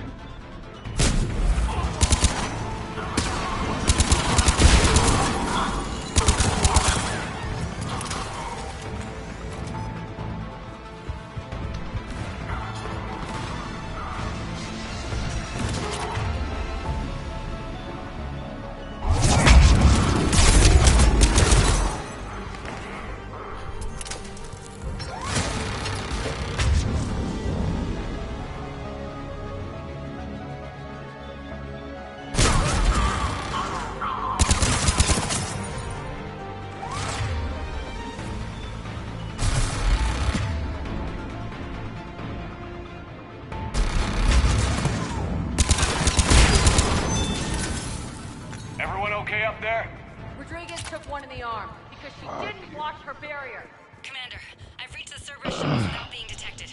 M: because she didn't watch her barrier.
O: Commander, I've reached the Cerberus shuttles without being detected.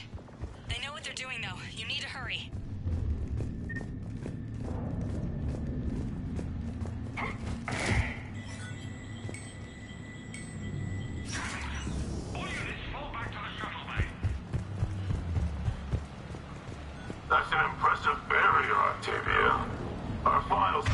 O: They know what they're doing, though. You need to hurry.
I: That's an impressive barrier, Octavia. Our files...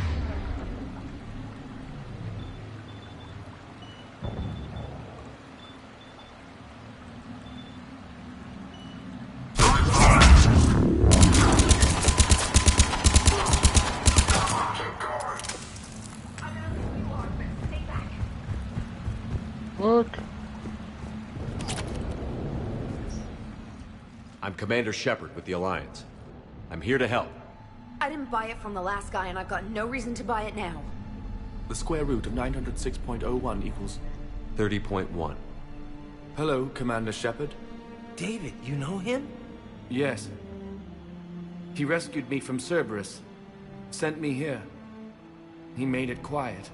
A: Look.
L: I'm Commander Shepard with the Alliance. I'm here to help.
E: I didn't buy it from the last guy, and I've got no reason to buy it now.
K: The square root of 906.01 equals...
L: 30.1.
K: Hello, Commander Shepard.
P: David, you know him?
K: Yes. He rescued me from Cerberus. Sent me here. He made it quiet.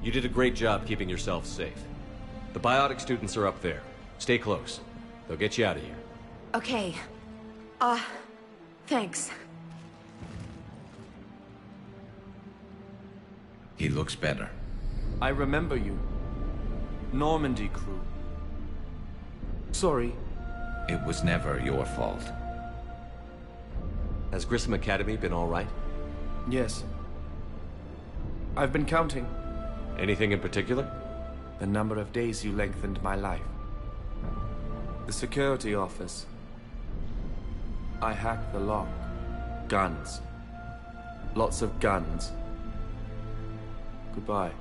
L: You did a great job keeping yourself safe. The biotic students are up there. Stay close. They'll get you out of here.
E: Okay. Thanks.
N: He looks better.
K: I remember you. Normandy crew. Sorry.
N: It was never your fault.
L: Has Grissom Academy been all right?
K: Yes. I've been counting.
L: Anything in particular?
K: The number of days you lengthened my life. The security office. I hacked the lock. Guns. Lots of guns. Goodbye.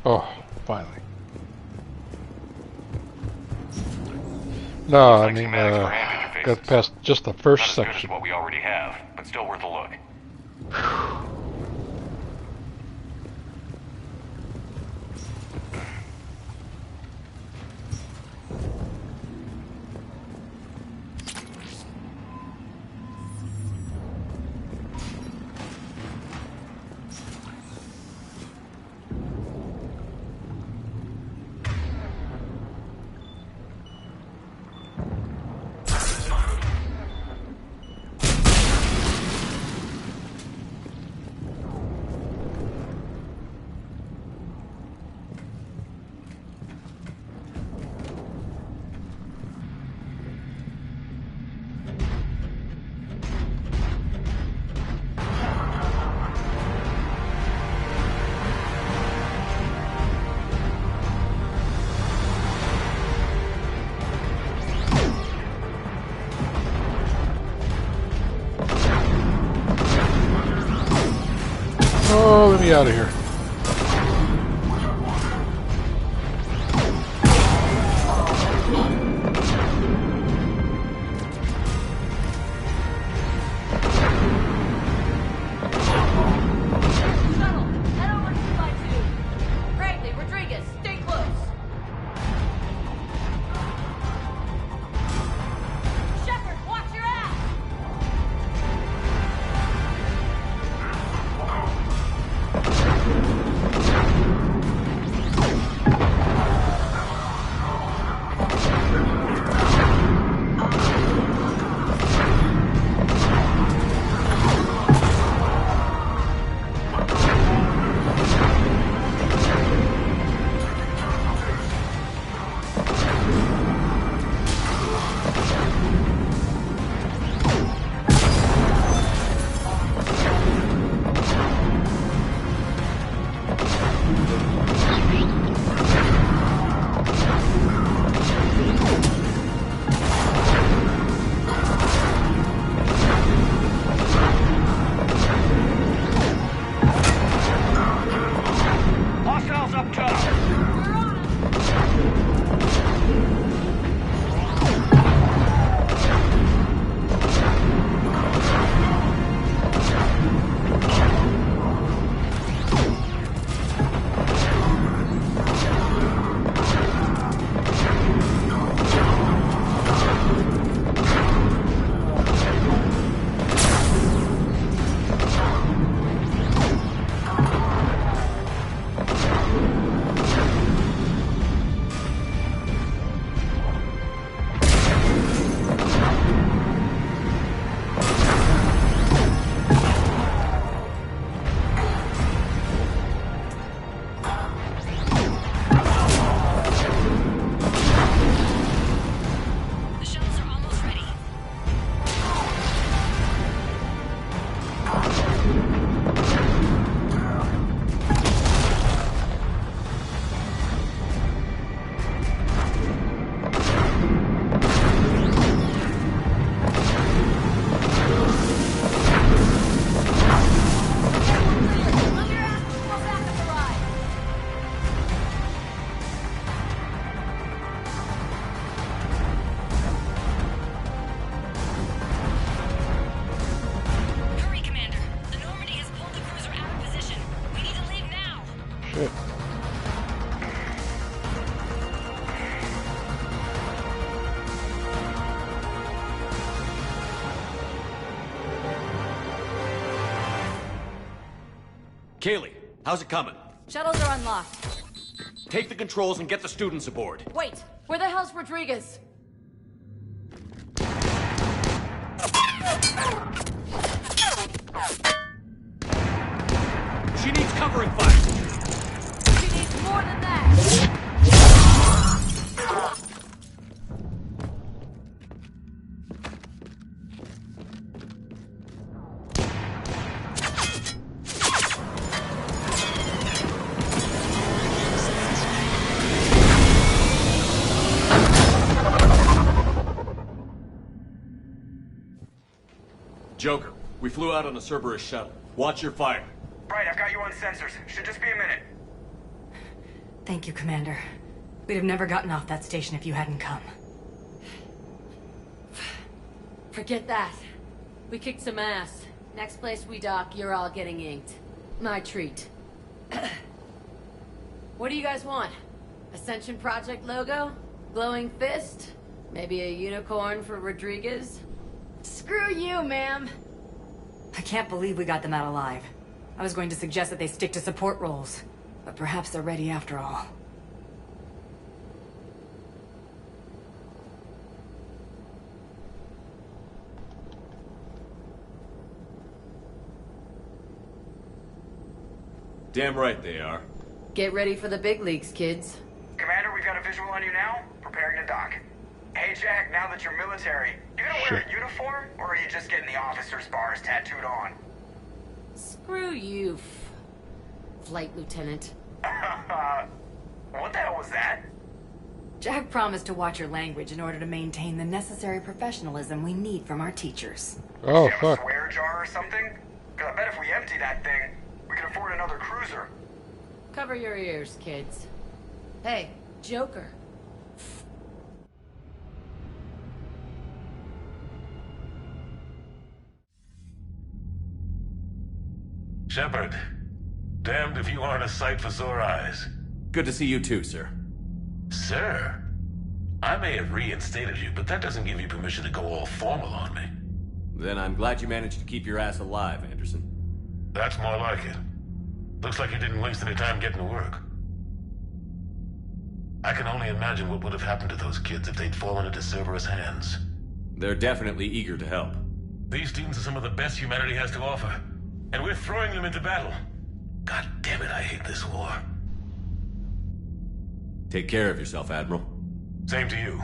A: Oh, finally. No, I mean, got past just the first
I: Not as good
A: section.
I: as what we already have, but still worth a look.
A: Oh, let me out of here.
M: Shuttle, head over to 2x2. Bradley, Rodriguez, stay close. Shepard, watch your ass!
A: shit.
L: Kaylee, how's it coming?
F: Shuttles are unlocked.
L: Take the controls and get the students aboard.
F: Wait, where the hell's Rodriguez?
L: She needs covering fire.
F: She needs more than that.
L: Joker, we flew out on a Cerberus shuttle. Watch your fire.
Q: Right, I've got you on sensors. Should just be a minute.
E: Thank you, Commander. We'd have never gotten off that station if you hadn't come.
F: Forget that. We kicked some ass. Next place we dock, you're all getting inked. My treat. What do you guys want? Ascension Project logo? Glowing fist? Maybe a unicorn for Rodriguez?
E: Screw you, ma'am! I can't believe we got them out alive. I was going to suggest that they stick to support roles, but perhaps they're ready after all.
L: Damn right they are.
F: Get ready for the big leagues, kids.
Q: Commander, we've got a visual on you now. Preparing to dock. Hey, Jack, now that you're military, you gonna wear a uniform, or are you just getting the officer's bars tattooed on?
F: Screw you, Flight Lieutenant.
Q: What the hell was that?
E: Jack promised to watch your language in order to maintain the necessary professionalism we need from our teachers.
A: Oh,
Q: fuck.
A: fuck.
Q: A swear jar or something? Cause I bet if we empty that thing, we can afford another cruiser.
F: Cover your ears, kids. Hey, Joker.
I: Shepard, damned if you aren't a sight for sore eyes.
L: Good to see you too, sir.
I: Sir? I may have reinstated you, but that doesn't give you permission to go all formal on me.
L: Then I'm glad you managed to keep your ass alive, Anderson.
I: That's more like it. Looks like you didn't waste any time getting to work. I can only imagine what would have happened to those kids if they'd fallen into Cerberus' hands.
L: They're definitely eager to help.
I: These students are some of the best humanity has to offer, and we're throwing them into battle. God damn it, I hate this war.
L: Take care of yourself, Admiral.
I: Same to you.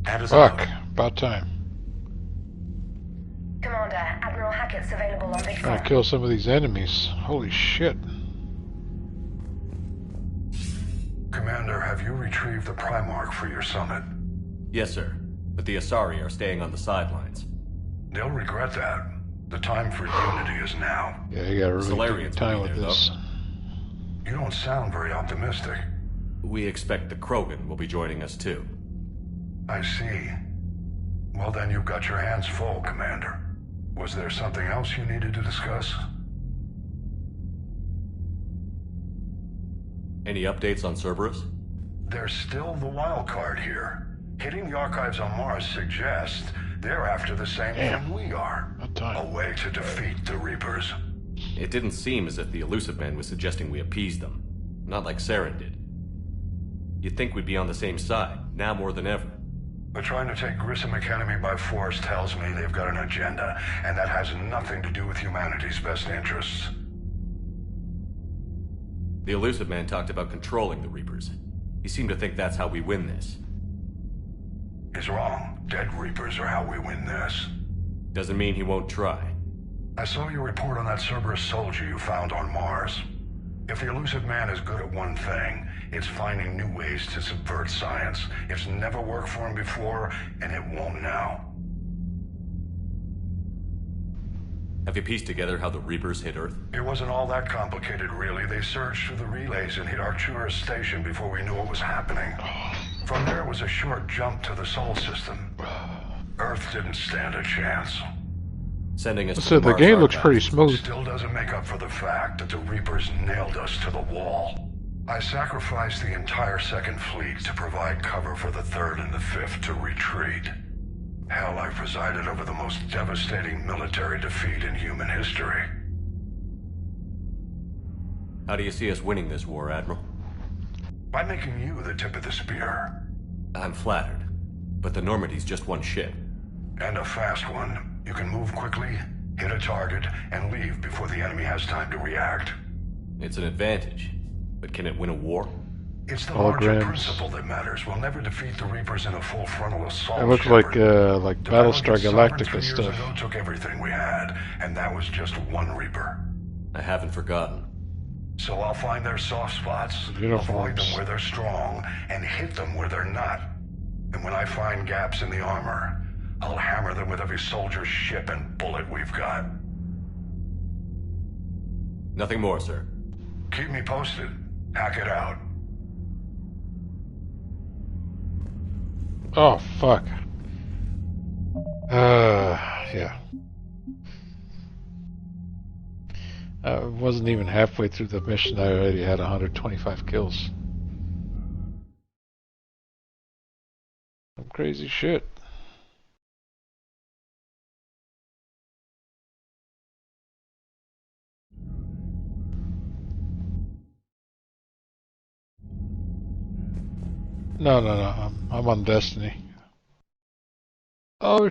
I: Anderson.
A: Fuck, about time.
R: Commander, Admiral Hackett's available on Big
A: Trying to kill some of these enemies. Holy shit.
S: Commander, have you retrieved the Primarch for your summit?
L: Yes, sir. But the Asari are staying on the sidelines.
S: They'll regret that. The time for unity is now.
A: Yeah, you gotta really take time with this.
S: You don't sound very optimistic.
L: We expect the Krogan will be joining us too.
S: I see. Well then you've got your hands full, Commander. Was there something else you needed to discuss?
L: Any updates on Cerberus?
S: There's still the wild card here. Hitting the archives on Mars suggests they're after the same thing we are. A way to defeat the Reapers.
L: It didn't seem as if the Illusive Man was suggesting we appease them. Not like Saren did. You'd think we'd be on the same side, now more than ever.
S: But trying to take Grissom Academy by force tells me they've got an agenda, and that has nothing to do with humanity's best interests.
L: The Illusive Man talked about controlling the Reapers. He seemed to think that's how we win this.
S: He's wrong. Dead Reapers are how we win this.
L: Doesn't mean he won't try.
S: I saw your report on that Cerberus soldier you found on Mars. If the Illusive Man is good at one thing, it's finding new ways to subvert science. It's never worked for him before, and it won't now.
L: Have you pieced together how the Reapers hit Earth?
S: It wasn't all that complicated, really. They surged through the relays and hit Arcturus Station before we knew what was happening. From there was a short jump to the Sol system. Earth didn't stand a chance.
L: sending us to
A: So the
L: Mars
A: game looks
L: archives.
A: pretty smooth.
S: Still doesn't make up for the fact that the Reapers nailed us to the wall. I sacrificed the entire Second Fleet to provide cover for the Third and the Fifth to retreat. Hell, I presided over the most devastating military defeat in human history.
L: How do you see us winning this war, Admiral?
S: By making you the tip of the spear.
L: I'm flattered, but the Normandy's just one ship.
S: And a fast one. You can move quickly, hit a target, and leave before the enemy has time to react.
L: It's an advantage, but can it win a war?
S: It's the larger principle that matters. We'll never defeat the Reapers in a full frontal assault.
A: It looks like Battlestar Galactica
S: years
A: stuff.
S: Ago took everything we had, and that was just one Reaper.
L: I haven't forgotten.
S: So I'll find their soft spots, avoid them where they're strong, and hit them where they're not. And when I find gaps in the armor, I'll hammer them with every soldier, ship, and bullet we've got.
L: Nothing more, sir.
S: Keep me posted. Hack it out.
A: Oh, fuck. Yeah. I wasn't even halfway through the mission. I already had 125 kills. Some crazy shit. No. I'm on Destiny. Oh,